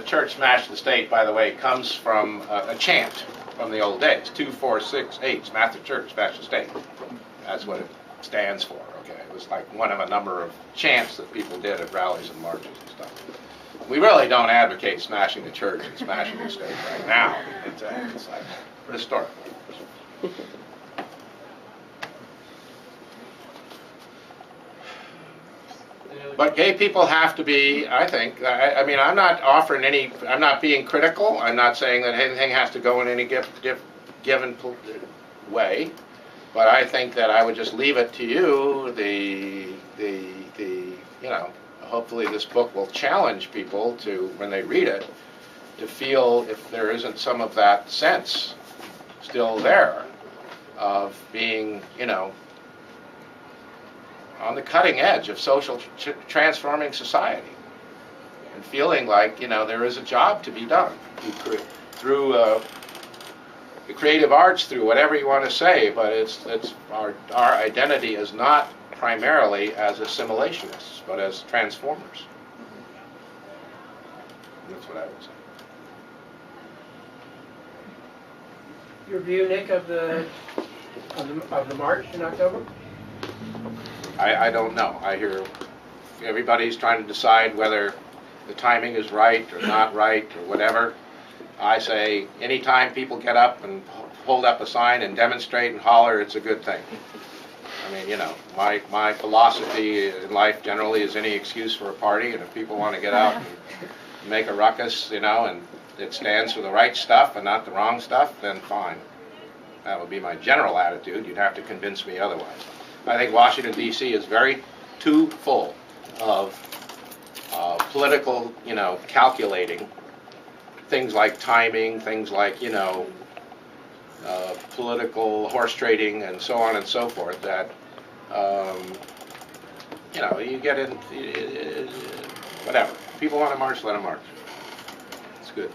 Church Smash the State, by the way, comes from a chant from the old days. 2, 4, 6, 8, Smash the Church, Smash the State. That's what it stands for. Okay, it was like one of a number of chants that people did at rallies and marches and stuff. We really don't advocate smashing the church and smashing the state right now. It's like historical. But gay people have to be, I think, I mean, I'm not offering any, I'm not being critical. I'm not saying that anything has to go in any given way. But I think that I would just leave it to you, you know, hopefully this book will challenge people to, when they read it, to feel if there isn't some of that sense still there of being, you know, on the cutting edge of social transforming society, and feeling like, you know, there is a job to be done through the creative arts, through whatever you want to say. But it's our identity is not primarily as assimilationists, but as transformers. That's what I would say. Your view, Nick, of the march in October? I don't know. I hear everybody's trying to decide whether the timing is right or not right or whatever. I say anytime people get up and hold up a sign and demonstrate and holler, it's a good thing. I mean, you know, my philosophy in life generally is any excuse for a party, and if people want to get out and make a ruckus, you know, and it stands for the right stuff and not the wrong stuff, then fine. That would be my general attitude. You'd have to convince me otherwise. I think Washington, D.C. is too full of political, you know, calculating, things like timing, things like, you know, political horse trading and so on and so forth, that, you know, you get in, whatever. People want to march, let them march. It's good.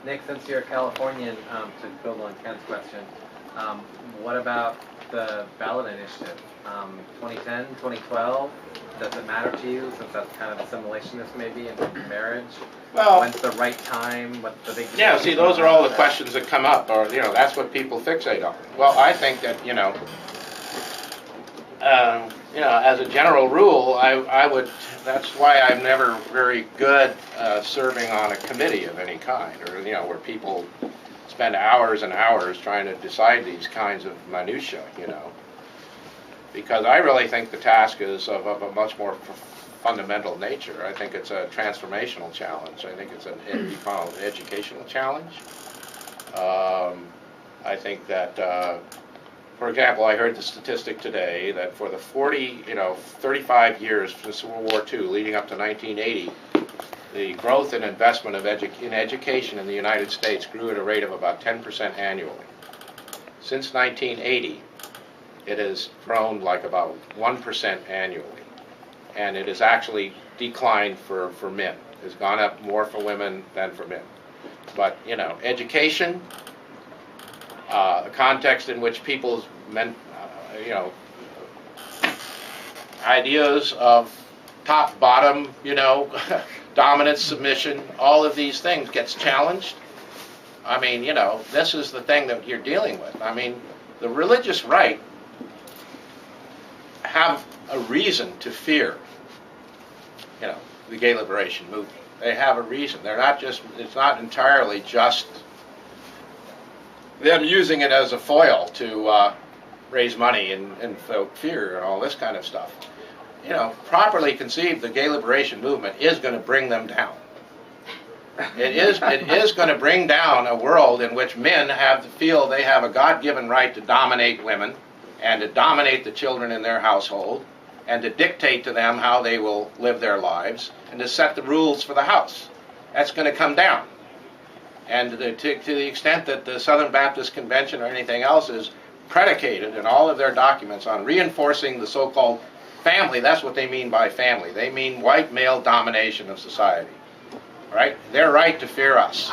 Nick, since you're a Californian, to build on Ken's question, what about the ballot initiative? 2010, 2012, does it matter to you, since that's kind of assimilationist maybe in marriage? Well, when's the right time? What's the big? Yeah, see, those are all the questions that come up, or, you know, that's what people fixate on. Well, I think that, you know, as a general rule, I would. That's why I'm never very good serving on a committee of any kind, or, you know, where people spend hours and hours trying to decide these kinds of minutiae, you know, because I really think the task is of a much more fundamental nature. I think it's a transformational challenge. I think it's an educational challenge. I think that, for example, I heard the statistic today that for the 35 years since World War II, leading up to 1980, the growth and investment in education in the United States grew at a rate of about 10% annually. Since 1980, it has grown like about 1% annually. And it has actually declined for men. It's gone up more for women than for men. But, you know, education, the context in which people's ideas of top, bottom, you know, dominance, submission, all of these things gets challenged. I mean, you know, this is the thing that you're dealing with. I mean, the religious right have a reason to fear, you know, the gay liberation movement. They have a reason. They're not just, it's not entirely just them using it as a foil to raise money and invoke fear and all this kind of stuff. You know, properly conceived, the gay liberation movement is going to bring them down. It is going to bring down a world in which men feel they have a God-given right to dominate women and to dominate the children in their household and to dictate to them how they will live their lives and to set the rules for the house. That's going to come down. And to the extent that the Southern Baptist Convention or anything else is predicated in all of their documents on reinforcing the so-called family, that's what they mean by family. They mean white male domination of society. Right? They're right to fear us.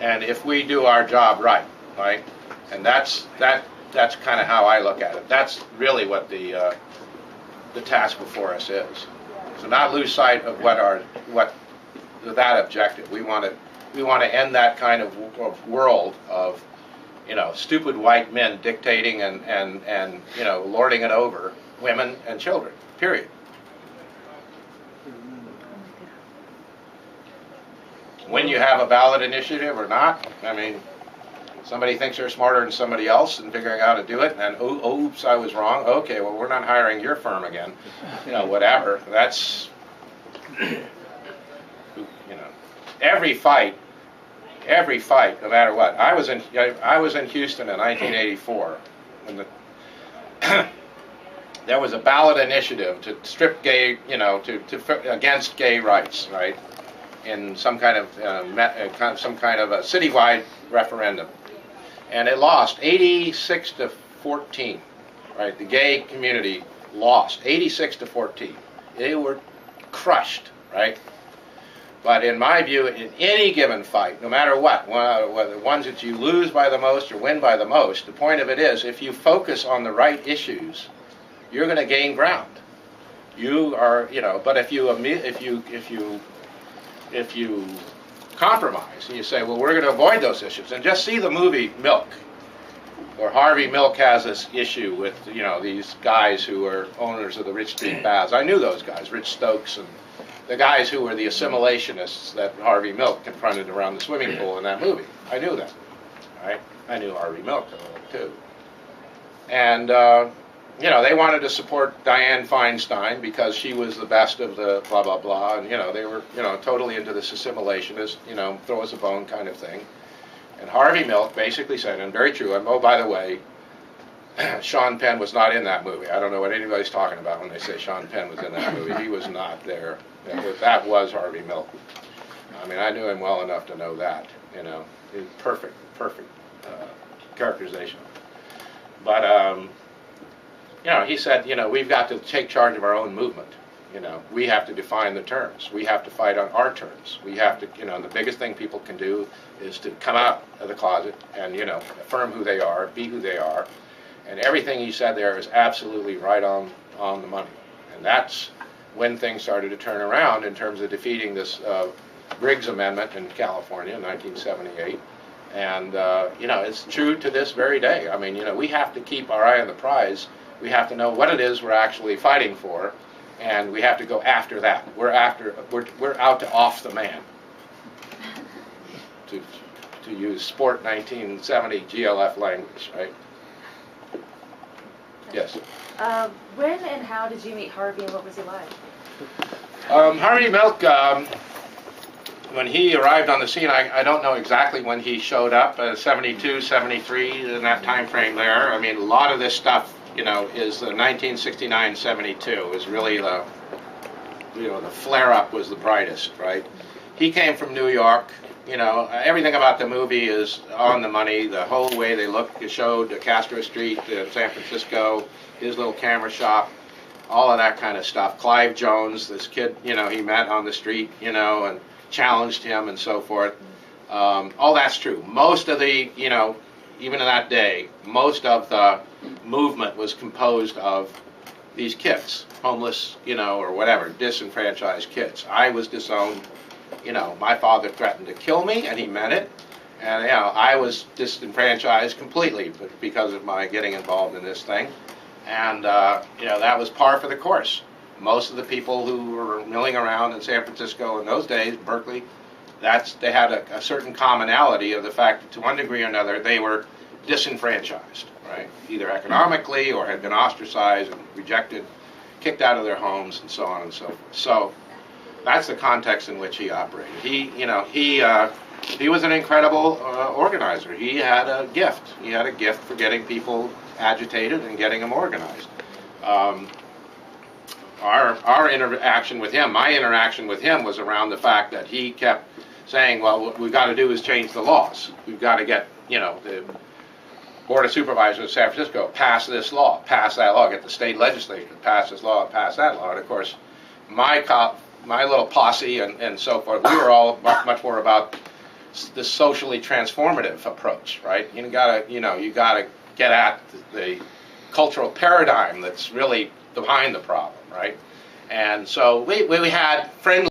And if we do our job right, and that's kind of how I look at it. That's really what the task before us is So not lose sight of what that objective. We want to end that kind of world of, you know, stupid white men dictating and you know, lording it over women and children. Period. When you have a ballot initiative or not, I mean, somebody thinks they're smarter than somebody else and figuring out how to do it, and then, oops, I was wrong. Okay, well, we're not hiring your firm again. You know, whatever. That's, you know, every fight, no matter what. I was in Houston in 1984 when there was a ballot initiative to strip gay, you know, against gay rights, right? In some kind of a citywide referendum, and it lost 86 to 14. Right, the gay community lost 86 to 14. They were crushed, right? But in my view, in any given fight, no matter what, whether ones that you lose by the most or win by the most, the point of it is, if you focus on the right issues, you're going to gain ground. You are, you know. But if you compromise and you say, well, we're going to avoid those issues, and just see the movie Milk, where Harvey Milk has this issue with, you know, these guys who are owners of the Rich Street Baths. I knew those guys, Rich Stokes, and the guys who were the assimilationists that Harvey Milk confronted around the swimming pool in that movie. I knew them, right? I knew Harvey Milk too. And you know, they wanted to support Dianne Feinstein because she was the best of the blah, blah, blah. And, you know, they were, you know, totally into this assimilationist, you know, throw us a bone kind of thing. And Harvey Milk basically said, and very true, and oh, by the way, Sean Penn was not in that movie. I don't know what anybody's talking about when they say Sean Penn was in that movie. He was not there. That was Harvey Milk. I mean, I knew him well enough to know that, you know. He was perfect characterization. But, you know, he said, you know, we've got to take charge of our own movement. You know, we have to define the terms. We have to fight on our terms. We have to, you know, the biggest thing people can do is to come out of the closet and, you know, affirm who they are, be who they are. And everything he said there is absolutely right on the money. And that's when things started to turn around in terms of defeating this Briggs Amendment in California in 1978. And, you know, it's true to this very day. I mean, you know, we have to keep our eye on the prize. We have to know what it is we're actually fighting for, and we have to go after that. We're out to off the man, to use Sport 1970 GLF language, right? Yes. When and how did you meet Harvey, and what was he like? Harvey Milk, when he arrived on the scene, I don't know exactly when he showed up, 72, 73, in that time frame there. I mean, a lot of this stuff, you know, is the 1969-72 is really the, you know, the flare-up was the brightest, right? He came from New York. You know, everything about the movie is on the money. The whole way they looked, it showed Castro Street, San Francisco, his little camera shop, all of that kind of stuff. Clive Jones, this kid, you know, he met on the street, you know, and challenged him and so forth. All that's true. Most of the, you know, even in that day, most of the movement was composed of these kids, homeless, you know, or whatever, disenfranchised kids. I was disowned. You know, my father threatened to kill me, and he meant it. And, you know, I was disenfranchised completely because of my getting involved in this thing. And, you know, that was par for the course. Most of the people who were milling around in San Francisco in those days, Berkeley, they had a certain commonality of the fact that to one degree or another they were disenfranchised, right? Either economically or had been ostracized and rejected, kicked out of their homes, and so on and so forth. So that's the context in which he operated. He was an incredible organizer. He had a gift. He had a gift for getting people agitated and getting them organized. Our interaction with him, my interaction with him, was around the fact that he kept saying, well, what we've got to do is change the laws. We've got to get, you know, the Board of Supervisors of San Francisco pass this law, pass that law, get the state legislature to pass this law, pass that law. And of course, my little posse and so forth, we were all much more about the socially transformative approach, right? You gotta get at the cultural paradigm that's really behind the problem, right? And so we had friendly